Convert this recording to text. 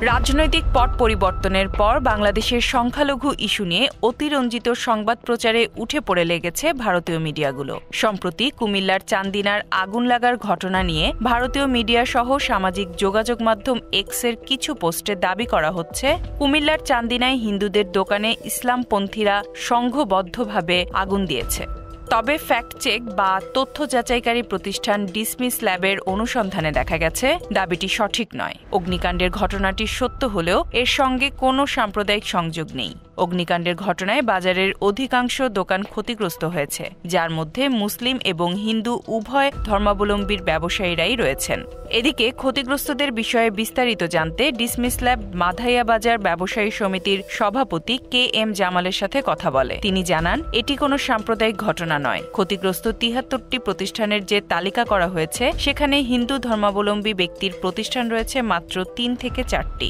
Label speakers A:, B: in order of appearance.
A: রাজনৈতিক পট পরিবর্তনের পর বাংলাদেশের সংখ্যালঘু ইস্যু নিয়ে অতিরঞ্জিত সংবাদ প্রচারে উঠে পড়ে লেগেছে ভারতীয় মিডিয়াগুলো। সম্প্রতি কুমিল্লার চান্দিনার আগুন লাগার ঘটনা নিয়ে ভারতীয় মিডিয়া সহ সামাজিক যোগাযোগ মাধ্যম এক্সের কিছু পোস্টে দাবি করা হচ্ছে, কুমিল্লার চান্দিনায় হিন্দুদের দোকানে ইসলামপন্থীরা সংঘবদ্ধভাবে আগুন দিয়েছে। তবে ফ্যাক্ট চেক বা তথ্য যাচাইকারী প্রতিষ্ঠান ডিসমিস ল্যাবের অনুসন্ধানে দেখা গেছে দাবিটি সঠিক নয়। অগ্নিকাণ্ডের ঘটনাটি সত্য হলেও এর সঙ্গে কোনো সাম্প্রদায়িক সংযোগ নেই। অগ্নিকাণ্ডের ঘটনায় বাজারের অধিকাংশ দোকান ক্ষতিগ্রস্ত হয়েছে, যার মধ্যে মুসলিম এবং হিন্দু উভয় ধর্মাবলম্বীর ব্যবসায়ীরাই রয়েছেন। এদিকে ক্ষতিগ্রস্তদের বিষয়ে বিস্তারিত জানতে ডিসমিস ল্যাব মাধাইয়া বাজার ব্যবসায়ী সমিতির সভাপতি KM জামালের সাথে কথা বলে। তিনি জানান, এটি কোনো সাম্প্রদায়িক ঘটনা নয়। ক্ষতিগ্রস্ত ৭৩টি প্রতিষ্ঠানের যে তালিকা করা হয়েছে, সেখানে হিন্দু ধর্মাবলম্বী ব্যক্তির প্রতিষ্ঠান রয়েছে মাত্র ৩ থেকে ৪টি।